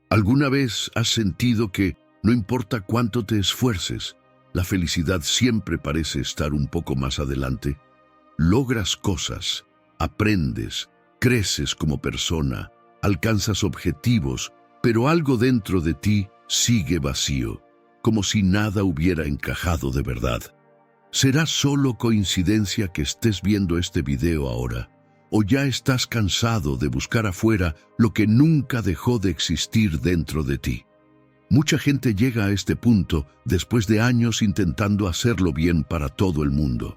¿Alguna vez has sentido que no importa cuánto te esfuerces, la felicidad siempre parece estar un poco más adelante? Logras cosas, aprendes, creces como persona, alcanzas objetivos, pero algo dentro de ti sigue vacío, como si nada hubiera encajado de verdad. ¿Será solo coincidencia que estés viendo este video ahora? ¿O ya estás cansado de buscar afuera lo que nunca dejó de existir dentro de ti? Mucha gente llega a este punto después de años intentando hacerlo bien para todo el mundo.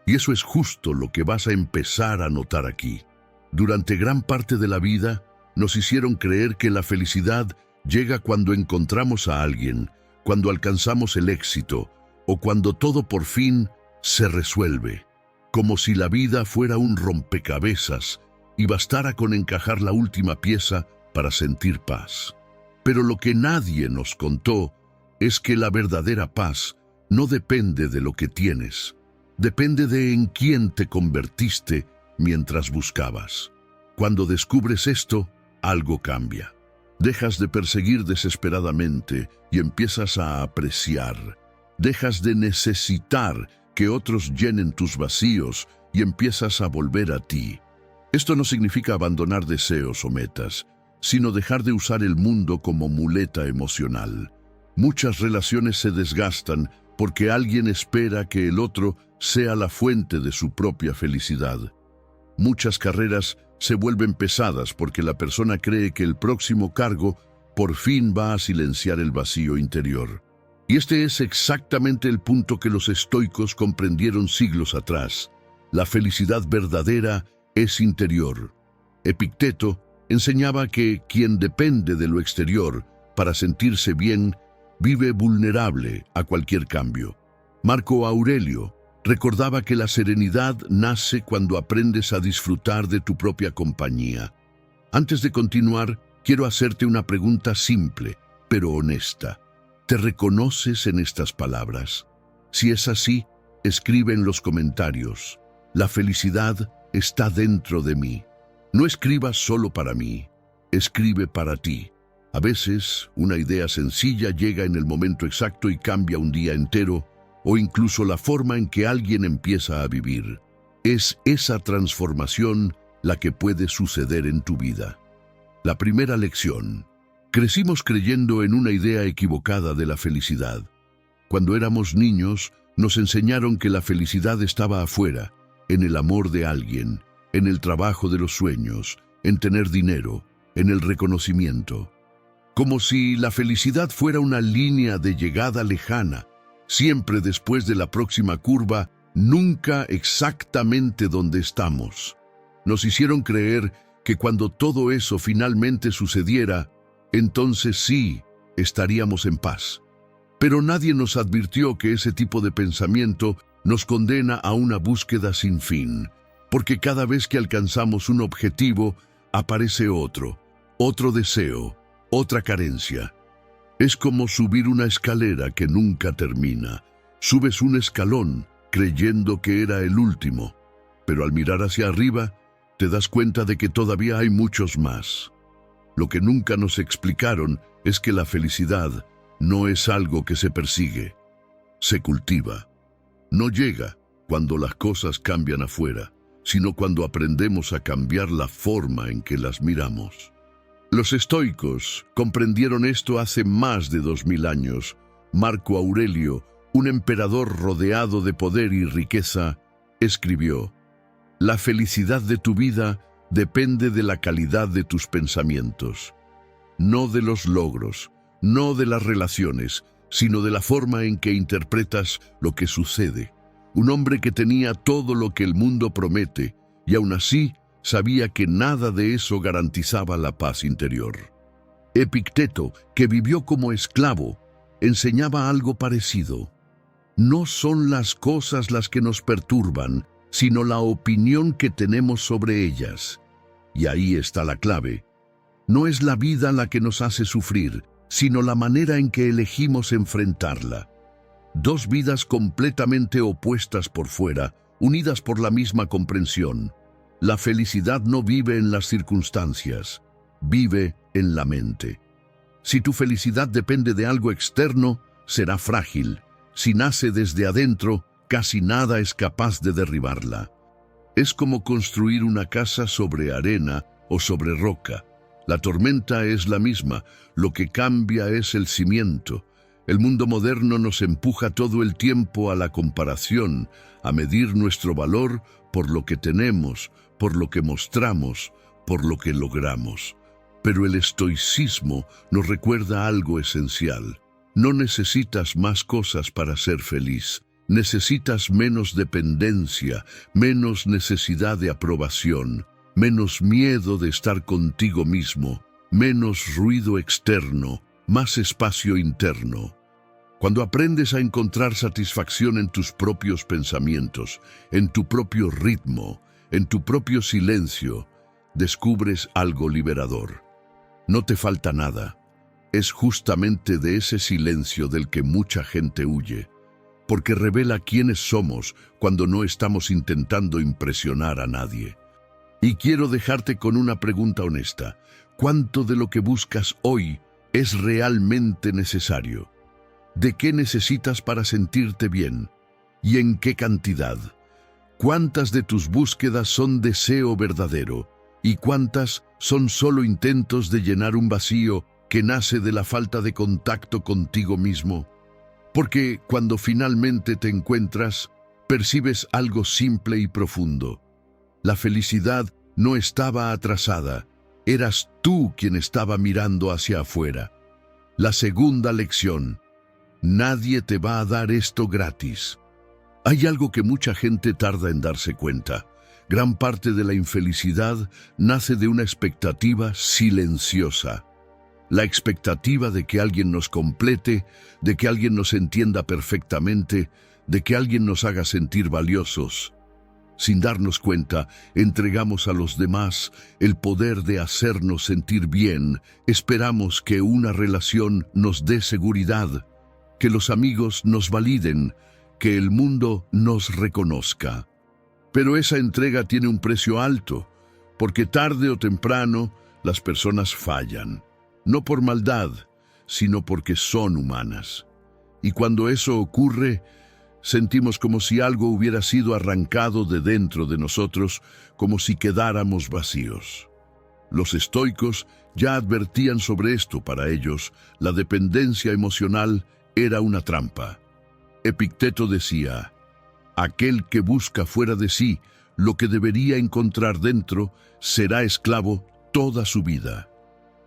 Y eso es justo lo que vas a empezar a notar aquí. Durante gran parte de la vida, nos hicieron creer que la felicidad llega cuando encontramos a alguien, cuando alcanzamos el éxito, o cuando todo por fin se resuelve. Como si la vida fuera un rompecabezas y bastara con encajar la última pieza para sentir paz. Pero lo que nadie nos contó es que la verdadera paz no depende de lo que tienes, depende de en quién te convertiste mientras buscabas. Cuando descubres esto, algo cambia. Dejas de perseguir desesperadamente y empiezas a apreciar. Dejas de necesitar que otros llenen tus vacíos y empiezas a volver a ti. Esto no significa abandonar deseos o metas, sino dejar de usar el mundo como muleta emocional. Muchas relaciones se desgastan porque alguien espera que el otro sea la fuente de su propia felicidad. Muchas carreras se vuelven pesadas porque la persona cree que el próximo cargo por fin va a silenciar el vacío interior. Y este es exactamente el punto que los estoicos comprendieron siglos atrás. La felicidad verdadera es interior. Epicteto enseñaba que quien depende de lo exterior para sentirse bien, vive vulnerable a cualquier cambio. Marco Aurelio recordaba que la serenidad nace cuando aprendes a disfrutar de tu propia compañía. Antes de continuar, quiero hacerte una pregunta simple, pero honesta. ¿Te reconoces en estas palabras? Si es así, escribe en los comentarios. La felicidad está dentro de mí. No escribas solo para mí, escribe para ti. A veces, una idea sencilla llega en el momento exacto y cambia un día entero, o incluso la forma en que alguien empieza a vivir. Es esa transformación la que puede suceder en tu vida. La primera lección. Crecimos creyendo en una idea equivocada de la felicidad. Cuando éramos niños, nos enseñaron que la felicidad estaba afuera, en el amor de alguien, en el trabajo de los sueños, en tener dinero, en el reconocimiento. Como si la felicidad fuera una línea de llegada lejana, siempre después de la próxima curva, nunca exactamente donde estamos. Nos hicieron creer que cuando todo eso finalmente sucediera, entonces sí, estaríamos en paz. Pero nadie nos advirtió que ese tipo de pensamiento nos condena a una búsqueda sin fin, porque cada vez que alcanzamos un objetivo, aparece otro deseo, otra carencia. Es como subir una escalera que nunca termina. Subes un escalón creyendo que era el último, pero al mirar hacia arriba, te das cuenta de que todavía hay muchos más. Lo que nunca nos explicaron es que la felicidad no es algo que se persigue, se cultiva. No llega cuando las cosas cambian afuera, sino cuando aprendemos a cambiar la forma en que las miramos. Los estoicos comprendieron esto hace más de 2000 años. Marco Aurelio, un emperador rodeado de poder y riqueza, escribió: «La felicidad de tu vida depende de la calidad de tus pensamientos, no de los logros, no de las relaciones, sino de la forma en que interpretas lo que sucede». Un hombre que tenía todo lo que el mundo promete y aún así sabía que nada de eso garantizaba la paz interior. Epicteto, que vivió como esclavo, enseñaba algo parecido. No son las cosas las que nos perturban, sino la opinión que tenemos sobre ellas. Y ahí está la clave. No es la vida la que nos hace sufrir, sino la manera en que elegimos enfrentarla. Dos vidas completamente opuestas por fuera, unidas por la misma comprensión. La felicidad no vive en las circunstancias, vive en la mente. Si tu felicidad depende de algo externo, será frágil. Si nace desde adentro, casi nada es capaz de derribarla. Es como construir una casa sobre arena o sobre roca. La tormenta es la misma, lo que cambia es el cimiento. El mundo moderno nos empuja todo el tiempo a la comparación, a medir nuestro valor por lo que tenemos, por lo que mostramos, por lo que logramos. Pero el estoicismo nos recuerda algo esencial. No necesitas más cosas para ser feliz. Necesitas menos dependencia, menos necesidad de aprobación, menos miedo de estar contigo mismo, menos ruido externo, más espacio interno. Cuando aprendes a encontrar satisfacción en tus propios pensamientos, en tu propio ritmo, en tu propio silencio, descubres algo liberador. No te falta nada. Es justamente de ese silencio del que mucha gente huye, porque revela quiénes somos cuando no estamos intentando impresionar a nadie. Y quiero dejarte con una pregunta honesta. ¿Cuánto de lo que buscas hoy es realmente necesario? ¿De qué necesitas para sentirte bien? ¿Y en qué cantidad? ¿Cuántas de tus búsquedas son deseo verdadero? ¿Y cuántas son solo intentos de llenar un vacío que nace de la falta de contacto contigo mismo? Porque cuando finalmente te encuentras, percibes algo simple y profundo. La felicidad no estaba atrasada, eras tú quien estaba mirando hacia afuera. La segunda lección: nadie te va a dar esto gratis. Hay algo que mucha gente tarda en darse cuenta. Gran parte de la infelicidad nace de una expectativa silenciosa. La expectativa de que alguien nos complete, de que alguien nos entienda perfectamente, de que alguien nos haga sentir valiosos. Sin darnos cuenta, entregamos a los demás el poder de hacernos sentir bien. Esperamos que una relación nos dé seguridad, que los amigos nos validen, que el mundo nos reconozca. Pero esa entrega tiene un precio alto, porque tarde o temprano las personas fallan. No por maldad, sino porque son humanas. Y cuando eso ocurre, sentimos como si algo hubiera sido arrancado de dentro de nosotros, como si quedáramos vacíos. Los estoicos ya advertían sobre esto. Para ellos, la dependencia emocional era una trampa. Epicteto decía: aquel que busca fuera de sí lo que debería encontrar dentro, será esclavo toda su vida.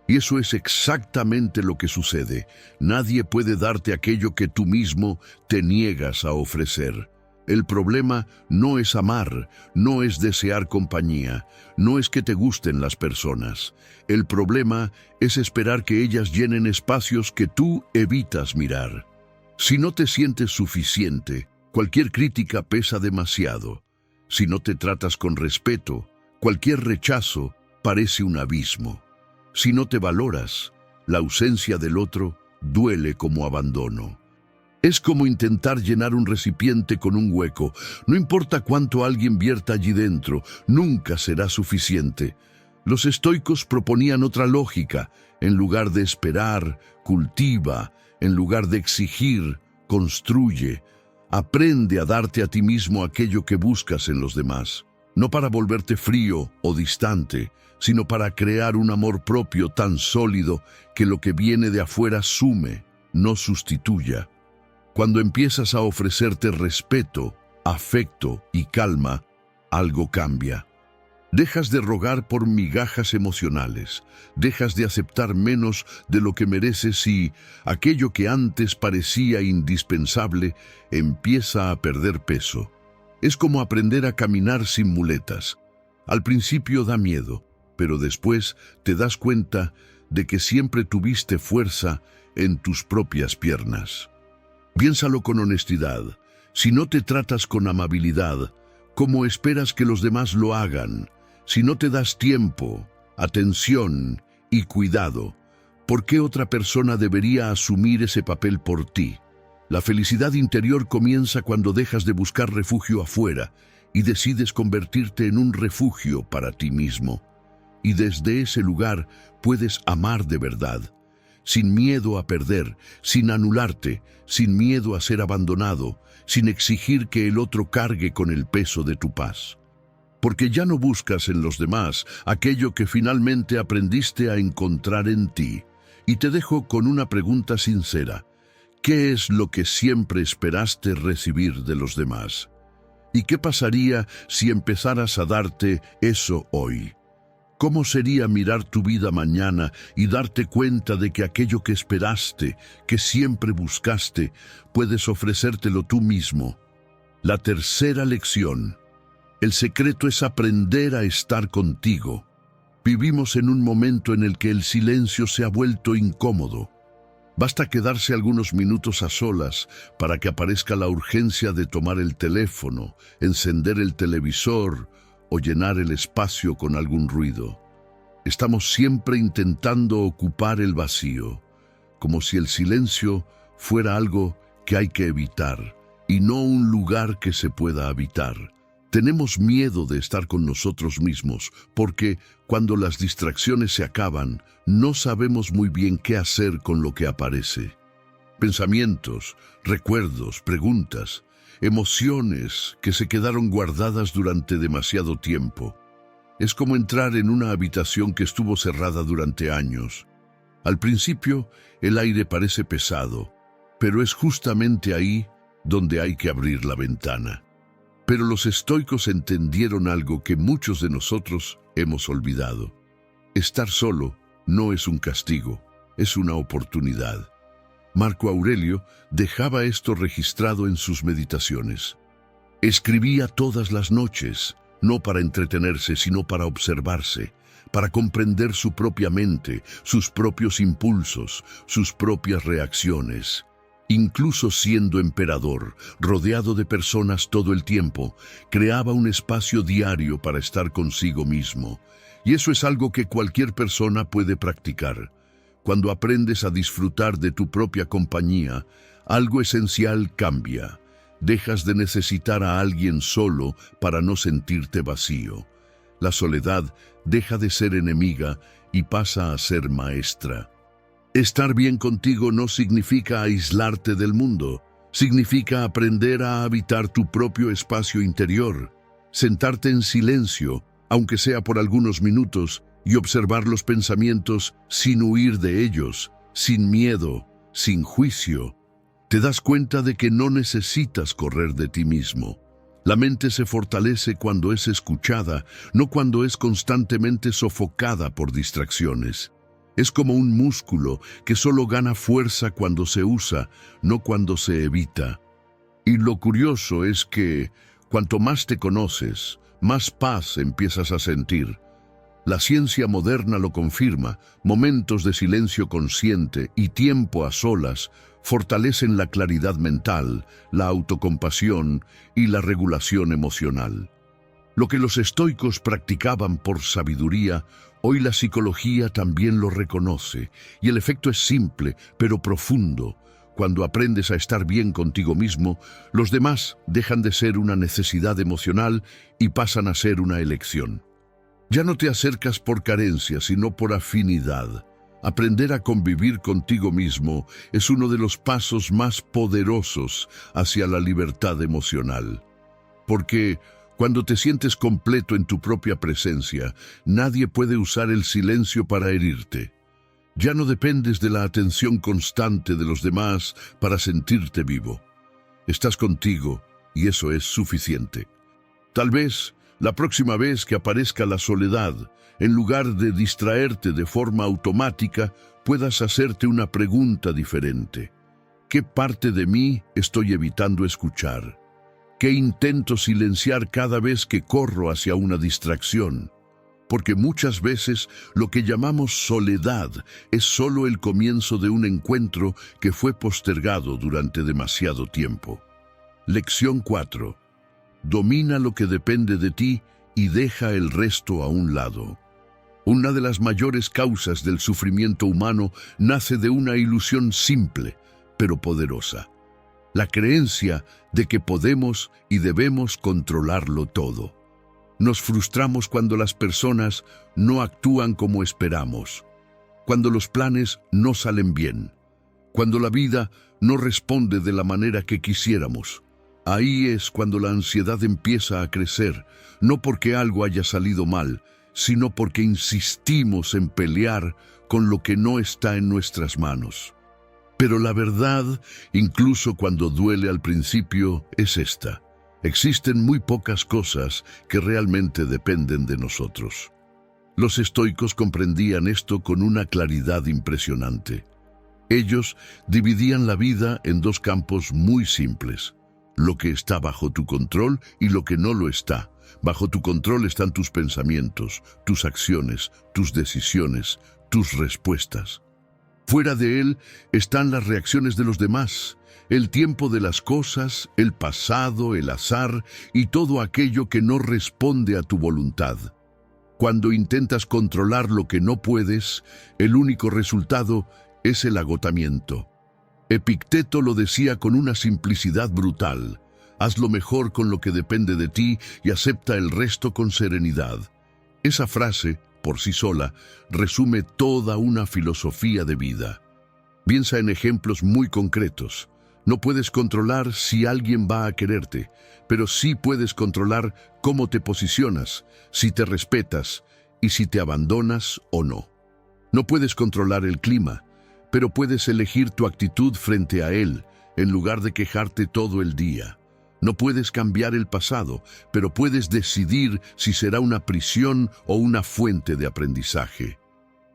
Y eso es exactamente lo que sucede. Nadie puede darte aquello que tú mismo te niegas a ofrecer. El problema no es amar, no es desear compañía, no es que te gusten las personas. El problema es esperar que ellas llenen espacios que tú evitas mirar. Si no te sientes suficiente, cualquier crítica pesa demasiado. Si no te tratas con respeto, cualquier rechazo parece un abismo. Si no te valoras, la ausencia del otro duele como abandono. Es como intentar llenar un recipiente con un hueco. No importa cuánto alguien vierta allí dentro, nunca será suficiente. Los estoicos proponían otra lógica. En lugar de esperar, cultiva. En lugar de exigir, construye. Aprende a darte a ti mismo aquello que buscas en los demás. No para volverte frío o distante, sino para crear un amor propio tan sólido que lo que viene de afuera sume, no sustituya. Cuando empiezas a ofrecerte respeto, afecto y calma, algo cambia. Dejas de rogar por migajas emocionales, dejas de aceptar menos de lo que mereces y aquello que antes parecía indispensable empieza a perder peso. Es como aprender a caminar sin muletas. Al principio da miedo, pero después te das cuenta de que siempre tuviste fuerza en tus propias piernas. Piénsalo con honestidad. Si no te tratas con amabilidad, ¿cómo esperas que los demás lo hagan? Si no te das tiempo, atención y cuidado, ¿por qué otra persona debería asumir ese papel por ti? La felicidad interior comienza cuando dejas de buscar refugio afuera y decides convertirte en un refugio para ti mismo. Y desde ese lugar puedes amar de verdad. sin miedo a perder, sin anularte, sin miedo a ser abandonado, sin exigir que el otro cargue con el peso de tu paz. Porque ya no buscas en los demás aquello que finalmente aprendiste a encontrar en ti. Y te dejo con una pregunta sincera. ¿Qué es lo que siempre esperaste recibir de los demás? ¿Y qué pasaría si empezaras a darte eso hoy? ¿Cómo sería mirar tu vida mañana y darte cuenta de que aquello que esperaste, que siempre buscaste, puedes ofrecértelo tú mismo? La tercera lección. El secreto es aprender a estar contigo. Vivimos en un momento en el que el silencio se ha vuelto incómodo. Basta quedarse algunos minutos a solas para que aparezca la urgencia de tomar el teléfono, encender el televisor o llenar el espacio con algún ruido. Estamos siempre intentando ocupar el vacío, como si el silencio fuera algo que hay que evitar y no un lugar que se pueda habitar. Tenemos miedo de estar con nosotros mismos porque cuando las distracciones se acaban, no sabemos muy bien qué hacer con lo que aparece. Pensamientos, recuerdos, preguntas, emociones que se quedaron guardadas durante demasiado tiempo. Es como entrar en una habitación que estuvo cerrada durante años. Al principio, el aire parece pesado, pero es justamente ahí donde hay que abrir la ventana. Pero los estoicos entendieron algo que muchos de nosotros hemos olvidado. Estar solo no es un castigo, es una oportunidad. Marco Aurelio dejaba esto registrado en sus meditaciones. Escribía todas las noches, no para entretenerse, sino para observarse, para comprender su propia mente, sus propios impulsos, sus propias reacciones. Incluso siendo emperador, rodeado de personas todo el tiempo, creaba un espacio diario para estar consigo mismo. Y eso es algo que cualquier persona puede practicar. Cuando aprendes a disfrutar de tu propia compañía, algo esencial cambia. Dejas de necesitar a alguien solo para no sentirte vacío. La soledad deja de ser enemiga y pasa a ser maestra. Estar bien contigo no significa aislarte del mundo, significa aprender a habitar tu propio espacio interior, sentarte en silencio, aunque sea por algunos minutos, y observar los pensamientos sin huir de ellos, sin miedo, sin juicio. Te das cuenta de que no necesitas correr de ti mismo. La mente se fortalece cuando es escuchada, no cuando es constantemente sofocada por distracciones. Es como un músculo que solo gana fuerza cuando se usa, no cuando se evita. Y lo curioso es que, cuanto más te conoces, más paz empiezas a sentir. La ciencia moderna lo confirma. Momentos de silencio consciente y tiempo a solas fortalecen la claridad mental, la autocompasión y la regulación emocional. Lo que los estoicos practicaban por sabiduría, hoy la psicología también lo reconoce, y el efecto es simple, pero profundo. Cuando aprendes a estar bien contigo mismo, los demás dejan de ser una necesidad emocional y pasan a ser una elección. Ya no te acercas por carencia, sino por afinidad. Aprender a convivir contigo mismo es uno de los pasos más poderosos hacia la libertad emocional. Porque cuando te sientes completo en tu propia presencia, nadie puede usar el silencio para herirte. Ya no dependes de la atención constante de los demás para sentirte vivo. Estás contigo y eso es suficiente. Tal vez, la próxima vez que aparezca la soledad, en lugar de distraerte de forma automática, puedas hacerte una pregunta diferente. ¿Qué parte de mí estoy evitando escuchar? ¿Qué intento silenciar cada vez que corro hacia una distracción? Porque muchas veces lo que llamamos soledad es solo el comienzo de un encuentro que fue postergado durante demasiado tiempo. Lección 4. Domina lo que depende de ti y deja el resto a un lado. Una de las mayores causas del sufrimiento humano nace de una ilusión simple, pero poderosa. La creencia de que podemos y debemos controlarlo todo. Nos frustramos cuando las personas no actúan como esperamos. cuando los planes no salen bien, cuando la vida no responde de la manera que quisiéramos. Ahí es cuando la ansiedad empieza a crecer, no porque algo haya salido mal, sino porque insistimos en pelear con lo que no está en nuestras manos. Pero la verdad, incluso cuando duele al principio, es esta: existen muy pocas cosas que realmente dependen de nosotros. Los estoicos comprendían esto con una claridad impresionante. Ellos dividían la vida en dos campos muy simples: lo que está bajo tu control y lo que no lo está. Bajo tu control están tus pensamientos, tus acciones, tus decisiones, tus respuestas. Fuera de él están las reacciones de los demás, el tiempo de las cosas, el pasado, el azar y todo aquello que no responde a tu voluntad. Cuando intentas controlar lo que no puedes, el único resultado es el agotamiento. Epicteto lo decía con una simplicidad brutal: haz lo mejor con lo que depende de ti y acepta el resto con serenidad. Esa frase, por sí sola, resume toda una filosofía de vida. Piensa en ejemplos muy concretos. No puedes controlar si alguien va a quererte, pero sí puedes controlar cómo te posicionas, si te respetas y si te abandonas o no. No puedes controlar el clima, pero puedes elegir tu actitud frente a él, en lugar de quejarte todo el día. No puedes cambiar el pasado, pero puedes decidir si será una prisión o una fuente de aprendizaje.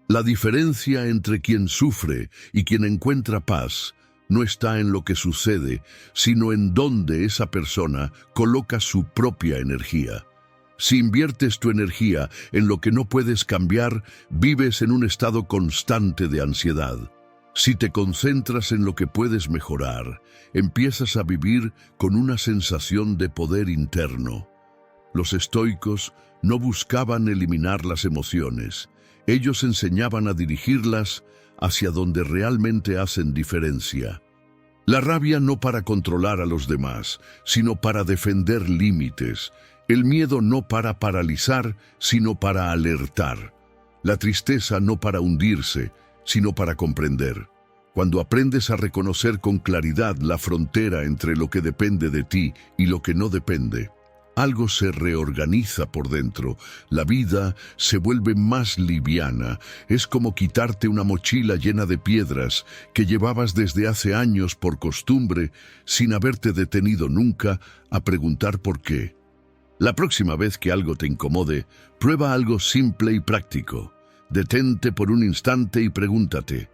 La diferencia entre quien sufre y quien encuentra paz no está en lo que sucede, sino en dónde esa persona coloca su propia energía. Si inviertes tu energía en lo que no puedes cambiar, vives en un estado constante de ansiedad. Si te concentras en lo que puedes mejorar, empiezas a vivir con una sensación de poder interno. Los estoicos no buscaban eliminar las emociones. Ellos enseñaban a dirigirlas hacia donde realmente hacen diferencia. La rabia no para controlar a los demás, sino para defender límites. El miedo no para paralizar, sino para alertar. La tristeza no para hundirse, sino para comprender. Cuando aprendes a reconocer con claridad la frontera entre lo que depende de ti y lo que no depende, algo se reorganiza por dentro. La vida se vuelve más liviana. Es como quitarte una mochila llena de piedras que llevabas desde hace años por costumbre, sin haberte detenido nunca a preguntar por qué. La próxima vez que algo te incomode, prueba algo simple y práctico. Detente por un instante y pregúntate: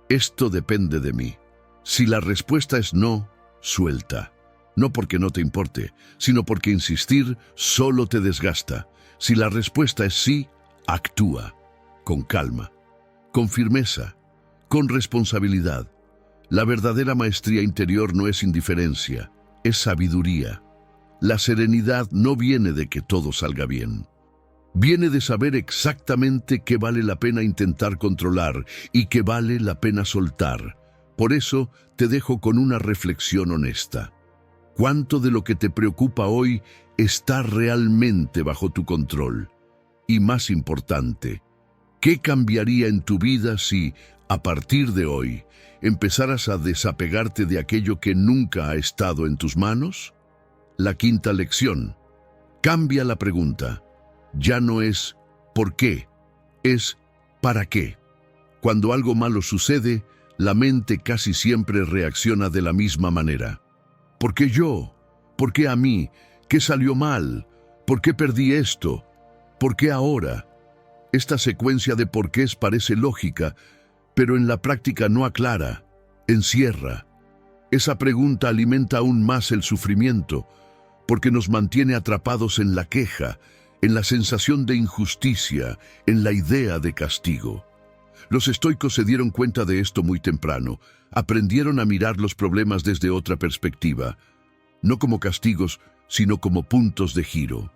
¿esto depende de mí? Si la respuesta es no, suelta. No porque no te importe, sino porque insistir solo te desgasta. Si la respuesta es sí, actúa. Con calma, con firmeza, con responsabilidad. La verdadera maestría interior no es indiferencia, es sabiduría. La serenidad no viene de que todo salga bien. Viene de saber exactamente qué vale la pena intentar controlar y qué vale la pena soltar. Por eso te dejo con una reflexión honesta. ¿Cuánto de lo que te preocupa hoy está realmente bajo tu control? Y más importante, ¿qué cambiaría en tu vida si, a partir de hoy, empezaras a desapegarte de aquello que nunca ha estado en tus manos? La quinta lección: cambia la pregunta. Ya no es ¿por qué?, es ¿para qué? Cuando algo malo sucede, la mente casi siempre reacciona de la misma manera. ¿Por qué yo? ¿Por qué a mí? ¿Qué salió mal? ¿Por qué perdí esto? ¿Por qué ahora? Esta secuencia de porqués parece lógica, pero en la práctica no aclara, encierra. Esa pregunta alimenta aún más el sufrimiento, porque nos mantiene atrapados en la queja, en la sensación de injusticia, en la idea de castigo. Los estoicos se dieron cuenta de esto muy temprano. Aprendieron a mirar los problemas desde otra perspectiva, no como castigos, sino como puntos de giro.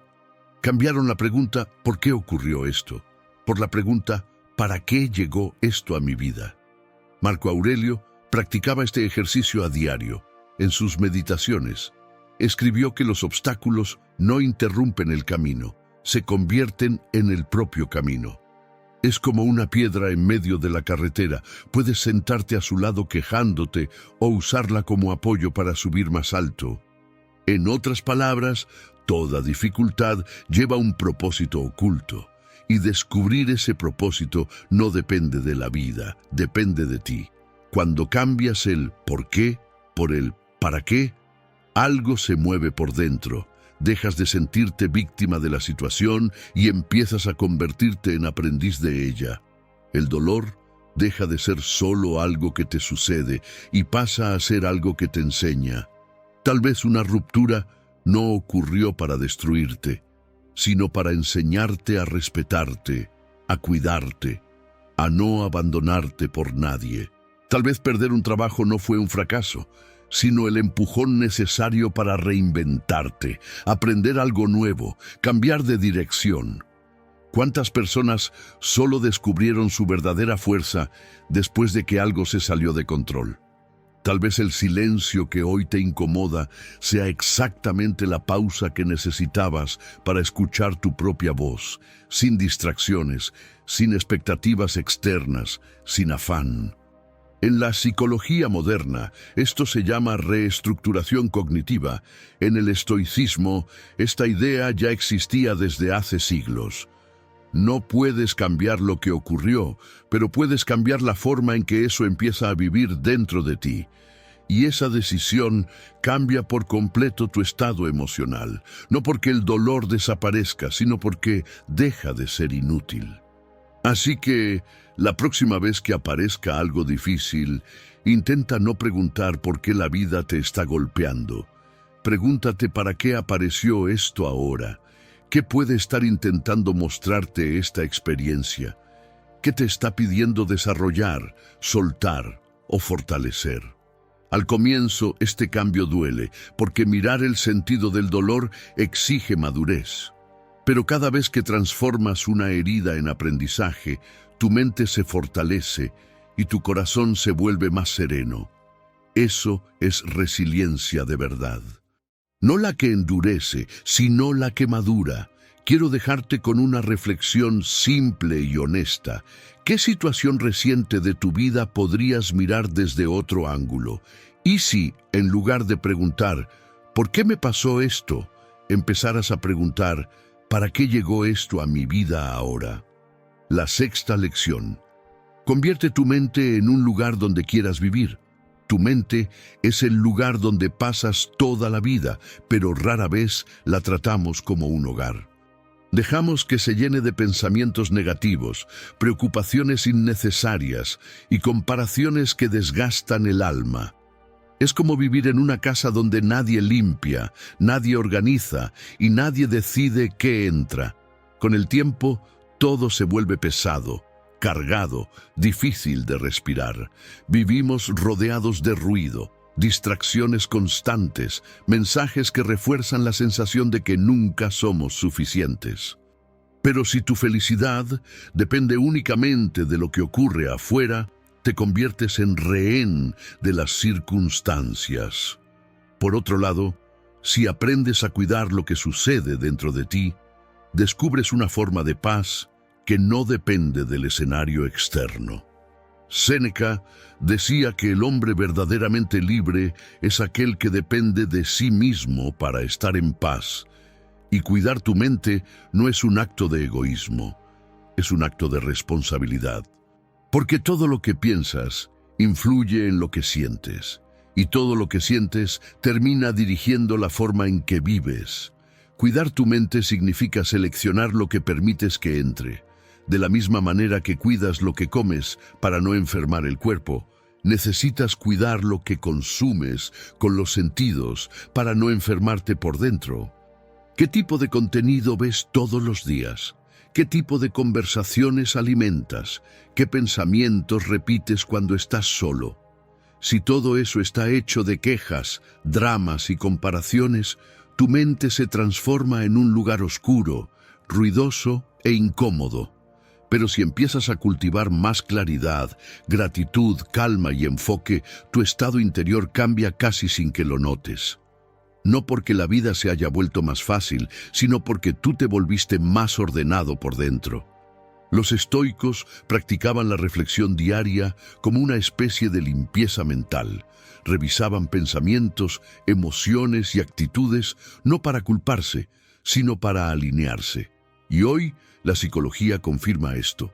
Cambiaron la pregunta ¿por qué ocurrió esto?, por la pregunta ¿para qué llegó esto a mi vida? Marco Aurelio practicaba este ejercicio a diario. En sus meditaciones, escribió que los obstáculos no interrumpen el camino, se convierten en el propio camino. Es como una piedra en medio de la carretera. Puedes sentarte a su lado quejándote o usarla como apoyo para subir más alto. En otras palabras, toda dificultad lleva un propósito oculto. Y descubrir ese propósito no depende de la vida, depende de ti. Cuando cambias el ¿por qué? Por el ¿para qué? Algo se mueve por dentro. Dejas de sentirte víctima de la situación y empiezas a convertirte en aprendiz de ella. El dolor deja de ser solo algo que te sucede y pasa a ser algo que te enseña. Tal vez una ruptura no ocurrió para destruirte, sino para enseñarte a respetarte, a cuidarte, a no abandonarte por nadie. Tal vez perder un trabajo no fue un fracaso, sino el empujón necesario para reinventarte, aprender algo nuevo, cambiar de dirección. ¿Cuántas personas solo descubrieron su verdadera fuerza después de que algo se salió de control? Tal vez el silencio que hoy te incomoda sea exactamente la pausa que necesitabas para escuchar tu propia voz, sin distracciones, sin expectativas externas, sin afán. En la psicología moderna, esto se llama reestructuración cognitiva. En el estoicismo, esta idea ya existía desde hace siglos. No puedes cambiar lo que ocurrió, pero puedes cambiar la forma en que eso empieza a vivir dentro de ti. Y esa decisión cambia por completo tu estado emocional, no porque el dolor desaparezca, sino porque deja de ser inútil. Así que, la próxima vez que aparezca algo difícil, intenta no preguntar por qué la vida te está golpeando. Pregúntate para qué apareció esto ahora. ¿Qué puede estar intentando mostrarte esta experiencia? ¿Qué te está pidiendo desarrollar, soltar o fortalecer? Al comienzo, este cambio duele, porque mirar el sentido del dolor exige madurez. Pero cada vez que transformas una herida en aprendizaje, tu mente se fortalece y tu corazón se vuelve más sereno. Eso es resiliencia de verdad. No la que endurece, sino la que madura. Quiero dejarte con una reflexión simple y honesta. ¿Qué situación reciente de tu vida podrías mirar desde otro ángulo? Y si, en lugar de preguntar, ¿por qué me pasó esto?, empezaras a preguntar, ¿para qué llegó esto a mi vida ahora? La sexta lección. Convierte tu mente en un lugar donde quieras vivir. Tu mente es el lugar donde pasas toda la vida, pero rara vez la tratamos como un hogar. Dejamos que se llene de pensamientos negativos, preocupaciones innecesarias y comparaciones que desgastan el alma. Es como vivir en una casa donde nadie limpia, nadie organiza y nadie decide qué entra. Con el tiempo, todo se vuelve pesado, cargado, difícil de respirar. Vivimos rodeados de ruido, distracciones constantes, mensajes que refuerzan la sensación de que nunca somos suficientes. Pero si tu felicidad depende únicamente de lo que ocurre afuera, te conviertes en rehén de las circunstancias. Por otro lado, si aprendes a cuidar lo que sucede dentro de ti, descubres una forma de paz que no depende del escenario externo. Séneca decía que el hombre verdaderamente libre es aquel que depende de sí mismo para estar en paz. Y cuidar tu mente no es un acto de egoísmo, es un acto de responsabilidad. Porque todo lo que piensas influye en lo que sientes, y todo lo que sientes termina dirigiendo la forma en que vives. Cuidar tu mente significa seleccionar lo que permites que entre. De la misma manera que cuidas lo que comes para no enfermar el cuerpo, necesitas cuidar lo que consumes con los sentidos para no enfermarte por dentro. ¿Qué tipo de contenido ves todos los días? ¿Qué tipo de conversaciones alimentas? ¿Qué pensamientos repites cuando estás solo? Si todo eso está hecho de quejas, dramas y comparaciones, tu mente se transforma en un lugar oscuro, ruidoso e incómodo. Pero si empiezas a cultivar más claridad, gratitud, calma y enfoque, tu estado interior cambia casi sin que lo notes. No porque la vida se haya vuelto más fácil, sino porque tú te volviste más ordenado por dentro. Los estoicos practicaban la reflexión diaria como una especie de limpieza mental. Revisaban pensamientos, emociones y actitudes no para culparse, sino para alinearse. Y hoy la psicología confirma esto.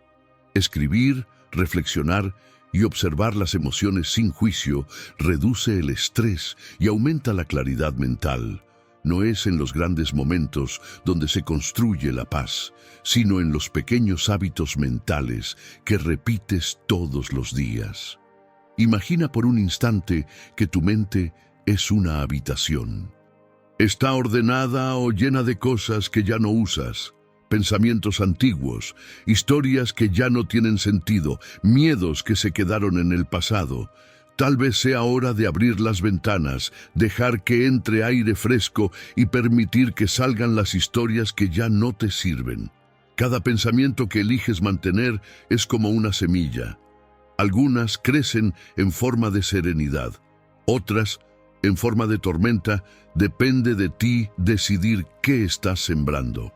Escribir, reflexionar y observar las emociones sin juicio reduce el estrés y aumenta la claridad mental. No es en los grandes momentos donde se construye la paz, sino en los pequeños hábitos mentales que repites todos los días. Imagina por un instante que tu mente es una habitación. Está ordenada o llena de cosas que ya no usas, pensamientos antiguos, historias que ya no tienen sentido, miedos que se quedaron en el pasado. Tal vez sea hora de abrir las ventanas, dejar que entre aire fresco y permitir que salgan las historias que ya no te sirven. Cada pensamiento que eliges mantener es como una semilla. Algunas crecen en forma de serenidad, otras en forma de tormenta. Depende de ti decidir qué estás sembrando.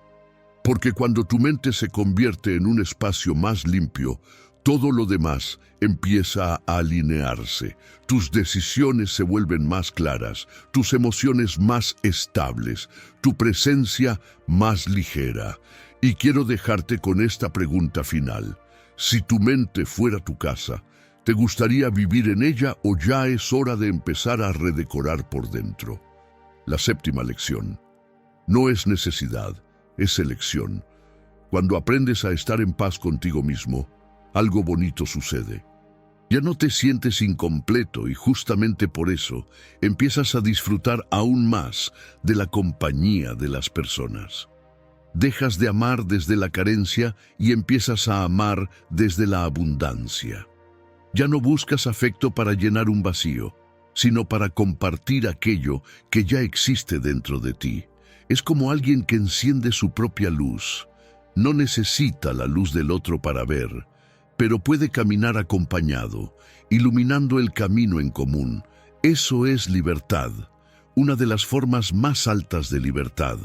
Porque cuando tu mente se convierte en un espacio más limpio, todo lo demás empieza a alinearse. Tus decisiones se vuelven más claras, tus emociones más estables, tu presencia más ligera. Y quiero dejarte con esta pregunta final. Si tu mente fuera tu casa, ¿te gustaría vivir en ella o ya es hora de empezar a redecorar por dentro? La séptima lección. No es necesidad, es elección. Cuando aprendes a estar en paz contigo mismo, algo bonito sucede. Ya no te sientes incompleto y justamente por eso empiezas a disfrutar aún más de la compañía de las personas. Dejas de amar desde la carencia y empiezas a amar desde la abundancia. Ya no buscas afecto para llenar un vacío, sino para compartir aquello que ya existe dentro de ti. Es como alguien que enciende su propia luz. No necesita la luz del otro para ver, pero puede caminar acompañado, iluminando el camino en común. Eso es libertad, una de las formas más altas de libertad.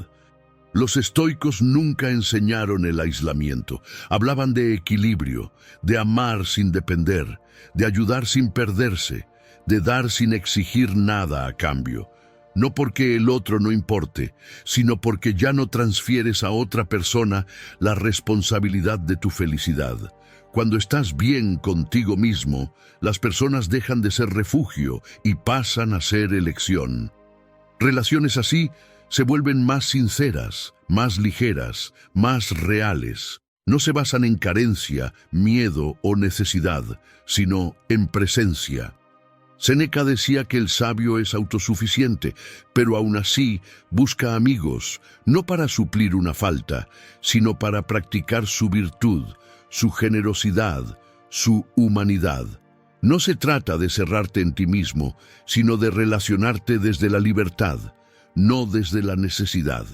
Los estoicos nunca enseñaron el aislamiento. Hablaban de equilibrio, de amar sin depender, de ayudar sin perderse, de dar sin exigir nada a cambio. No porque el otro no importe, sino porque ya no transfieres a otra persona la responsabilidad de tu felicidad. Cuando estás bien contigo mismo, las personas dejan de ser refugio y pasan a ser elección. Relaciones así se vuelven más sinceras, más ligeras, más reales. No se basan en carencia, miedo o necesidad, sino en presencia. Séneca decía que el sabio es autosuficiente, pero aún así busca amigos, no para suplir una falta, sino para practicar su virtud, su generosidad, su humanidad. No se trata de cerrarte en ti mismo, sino de relacionarte desde la libertad, no desde la necesidad.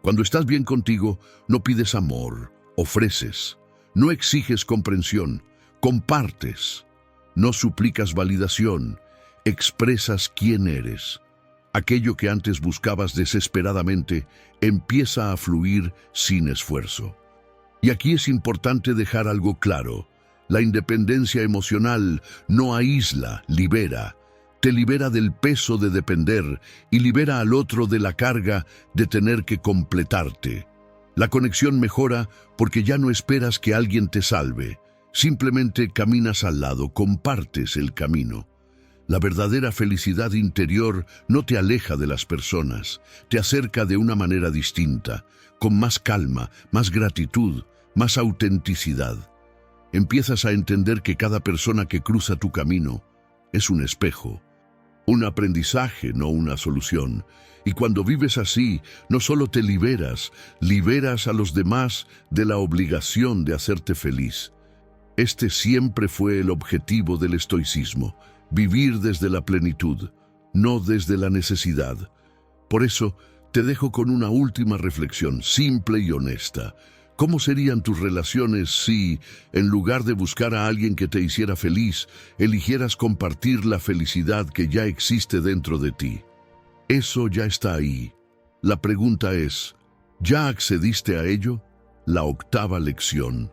Cuando estás bien contigo, no pides amor, ofreces. No exiges comprensión, compartes. No suplicas validación, expresas quién eres. Aquello que antes buscabas desesperadamente empieza a fluir sin esfuerzo. Y aquí es importante dejar algo claro. La independencia emocional no aísla, libera. Te libera del peso de depender y libera al otro de la carga de tener que completarte. La conexión mejora porque ya no esperas que alguien te salve. Simplemente caminas al lado, compartes el camino. La verdadera felicidad interior no te aleja de las personas, te acerca de una manera distinta, con más calma, más gratitud, más autenticidad. Empiezas a entender que cada persona que cruza tu camino es un espejo, un aprendizaje, no una solución. Y cuando vives así, no solo te liberas, liberas a los demás de la obligación de hacerte feliz. Este siempre fue el objetivo del estoicismo, vivir desde la plenitud, no desde la necesidad. Por eso, te dejo con una última reflexión, simple y honesta. ¿Cómo serían tus relaciones si, en lugar de buscar a alguien que te hiciera feliz, eligieras compartir la felicidad que ya existe dentro de ti? Eso ya está ahí. La pregunta es, ¿ya accediste a ello? La octava lección.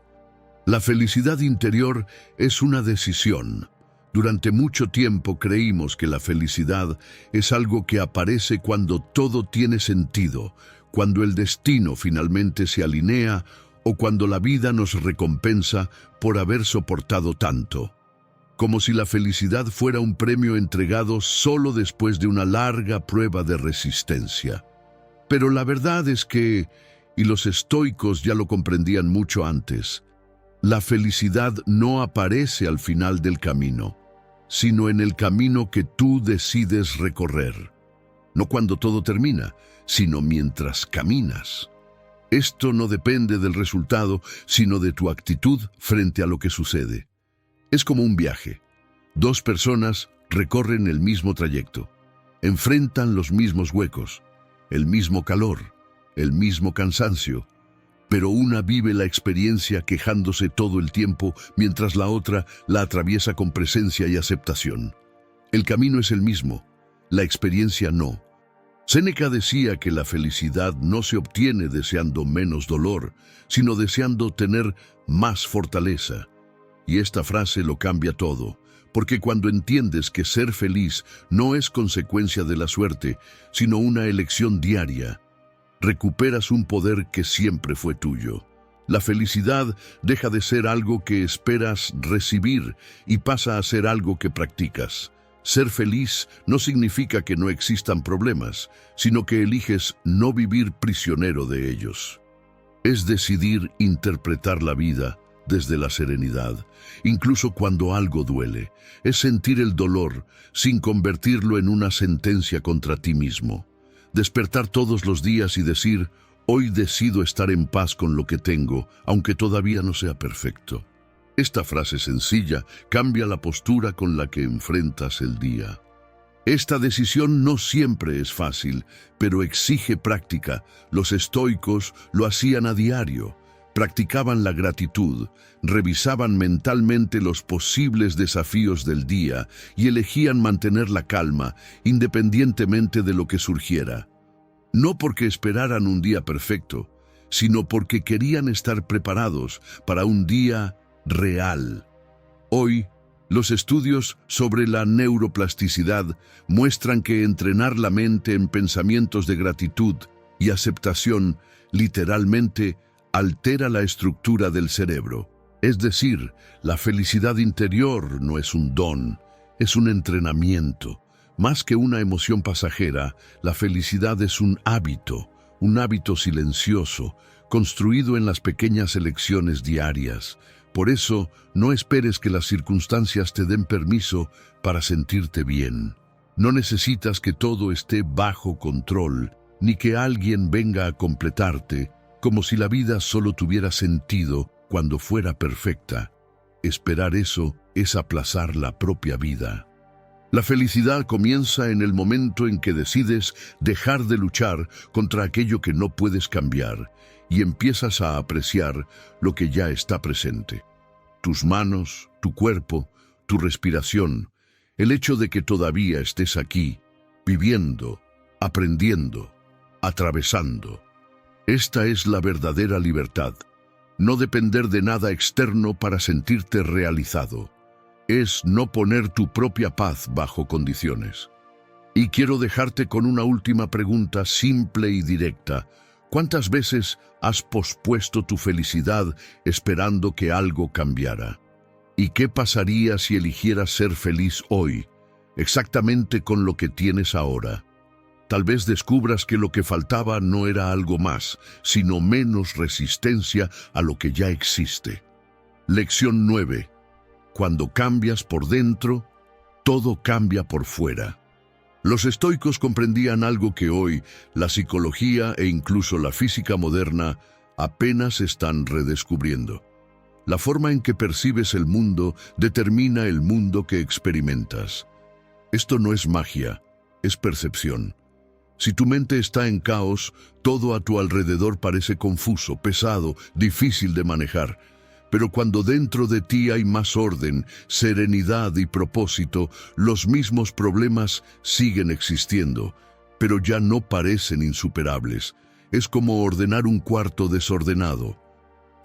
La felicidad interior es una decisión. Durante mucho tiempo creímos que la felicidad es algo que aparece cuando todo tiene sentido, cuando el destino finalmente se alinea o cuando la vida nos recompensa por haber soportado tanto. Como si la felicidad fuera un premio entregado solo después de una larga prueba de resistencia. Pero la verdad es que, y los estoicos ya lo comprendían mucho antes, la felicidad no aparece al final del camino, sino en el camino que tú decides recorrer. No cuando todo termina, sino mientras caminas. Esto no depende del resultado, sino de tu actitud frente a lo que sucede. Es como un viaje. Dos personas recorren el mismo trayecto, enfrentan los mismos huecos, el mismo calor, el mismo cansancio, pero una vive la experiencia quejándose todo el tiempo, mientras la otra la atraviesa con presencia y aceptación. El camino es el mismo, la experiencia no. Séneca decía que la felicidad no se obtiene deseando menos dolor, sino deseando tener más fortaleza. Y esta frase lo cambia todo, porque cuando entiendes que ser feliz no es consecuencia de la suerte, sino una elección diaria, recuperas un poder que siempre fue tuyo. La felicidad deja de ser algo que esperas recibir y pasa a ser algo que practicas. Ser feliz no significa que no existan problemas, sino que eliges no vivir prisionero de ellos. Es decidir interpretar la vida desde la serenidad, incluso cuando algo duele. Es sentir el dolor sin convertirlo en una sentencia contra ti mismo. Despertar todos los días y decir, hoy decido estar en paz con lo que tengo, aunque todavía no sea perfecto. Esta frase sencilla cambia la postura con la que enfrentas el día. Esta decisión no siempre es fácil, pero exige práctica. Los estoicos lo hacían a diario. Practicaban la gratitud, revisaban mentalmente los posibles desafíos del día y elegían mantener la calma, independientemente de lo que surgiera. No porque esperaran un día perfecto, sino porque querían estar preparados para un día real. Hoy, los estudios sobre la neuroplasticidad muestran que entrenar la mente en pensamientos de gratitud y aceptación literalmente altera la estructura del cerebro. Es decir, la felicidad interior no es un don, es un entrenamiento. Más que una emoción pasajera, la felicidad es un hábito silencioso, construido en las pequeñas elecciones diarias. Por eso, no esperes que las circunstancias te den permiso para sentirte bien. No necesitas que todo esté bajo control, ni que alguien venga a completarte, como si la vida solo tuviera sentido cuando fuera perfecta. Esperar eso es aplazar la propia vida. La felicidad comienza en el momento en que decides dejar de luchar contra aquello que no puedes cambiar y empiezas a apreciar lo que ya está presente. Tus manos, tu cuerpo, tu respiración, el hecho de que todavía estés aquí, viviendo, aprendiendo, atravesando. Esta es la verdadera libertad. No depender de nada externo para sentirte realizado. Es no poner tu propia paz bajo condiciones. Y quiero dejarte con una última pregunta simple y directa. ¿Cuántas veces has pospuesto tu felicidad esperando que algo cambiara? ¿Y qué pasaría si eligieras ser feliz hoy, exactamente con lo que tienes ahora? Tal vez descubras que lo que faltaba no era algo más, sino menos resistencia a lo que ya existe. Lección 9. Cuando cambias por dentro, todo cambia por fuera. Los estoicos comprendían algo que hoy la psicología e incluso la física moderna apenas están redescubriendo. La forma en que percibes el mundo determina el mundo que experimentas. Esto no es magia, es percepción. Si tu mente está en caos, todo a tu alrededor parece confuso, pesado, difícil de manejar. Pero cuando dentro de ti hay más orden, serenidad y propósito, los mismos problemas siguen existiendo, pero ya no parecen insuperables. Es como ordenar un cuarto desordenado.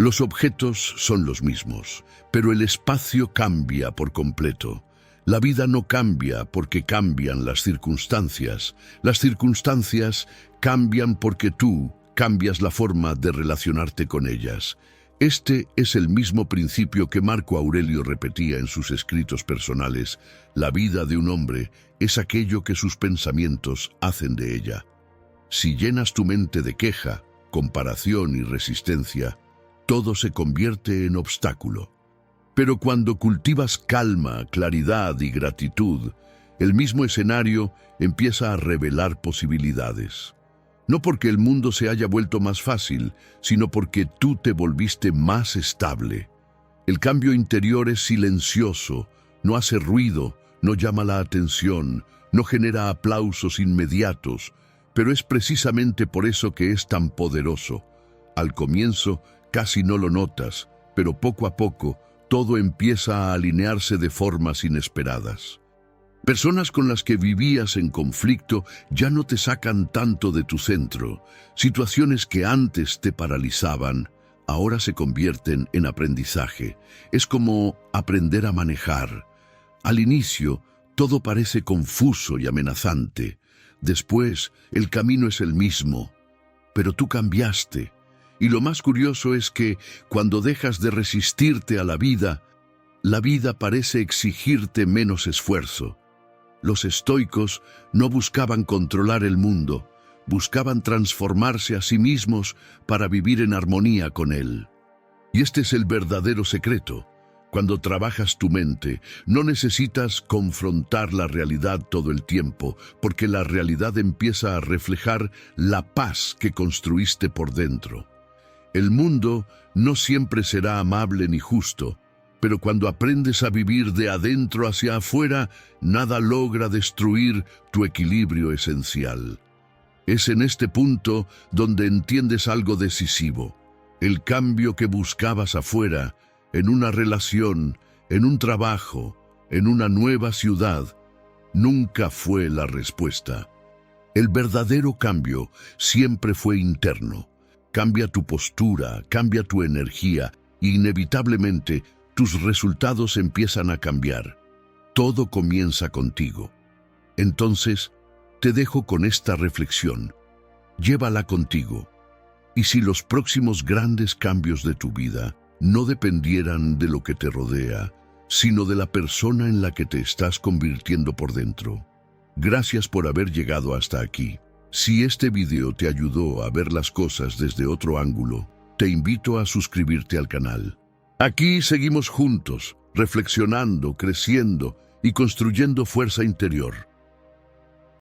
Los objetos son los mismos, pero el espacio cambia por completo. La vida no cambia porque cambian las circunstancias. Las circunstancias cambian porque tú cambias la forma de relacionarte con ellas. Este es el mismo principio que Marco Aurelio repetía en sus escritos personales. La vida de un hombre es aquello que sus pensamientos hacen de ella. Si llenas tu mente de queja, comparación y resistencia, todo se convierte en obstáculo. Pero cuando cultivas calma, claridad y gratitud, el mismo escenario empieza a revelar posibilidades. No porque el mundo se haya vuelto más fácil, sino porque tú te volviste más estable. El cambio interior es silencioso, no hace ruido, no llama la atención, no genera aplausos inmediatos, pero es precisamente por eso que es tan poderoso. Al comienzo casi no lo notas, pero poco a poco todo empieza a alinearse de formas inesperadas. Personas con las que vivías en conflicto ya no te sacan tanto de tu centro. Situaciones que antes te paralizaban, ahora se convierten en aprendizaje. Es como aprender a manejar. Al inicio, todo parece confuso y amenazante. Después, el camino es el mismo. Pero tú cambiaste. Y lo más curioso es que, cuando dejas de resistirte a la vida parece exigirte menos esfuerzo. Los estoicos no buscaban controlar el mundo, buscaban transformarse a sí mismos para vivir en armonía con él. Y este es el verdadero secreto. Cuando trabajas tu mente, no necesitas confrontar la realidad todo el tiempo, porque la realidad empieza a reflejar la paz que construiste por dentro. El mundo no siempre será amable ni justo, pero cuando aprendes a vivir de adentro hacia afuera, nada logra destruir tu equilibrio esencial. Es en este punto donde entiendes algo decisivo. El cambio que buscabas afuera, en una relación, en un trabajo, en una nueva ciudad, nunca fue la respuesta. El verdadero cambio siempre fue interno. Cambia tu postura, cambia tu energía, e inevitablemente tus resultados empiezan a cambiar. Todo comienza contigo. Entonces, te dejo con esta reflexión. Llévala contigo. Y si los próximos grandes cambios de tu vida no dependieran de lo que te rodea, sino de la persona en la que te estás convirtiendo por dentro. Gracias por haber llegado hasta aquí. Si este video te ayudó a ver las cosas desde otro ángulo, te invito a suscribirte al canal. Aquí seguimos juntos, reflexionando, creciendo y construyendo fuerza interior.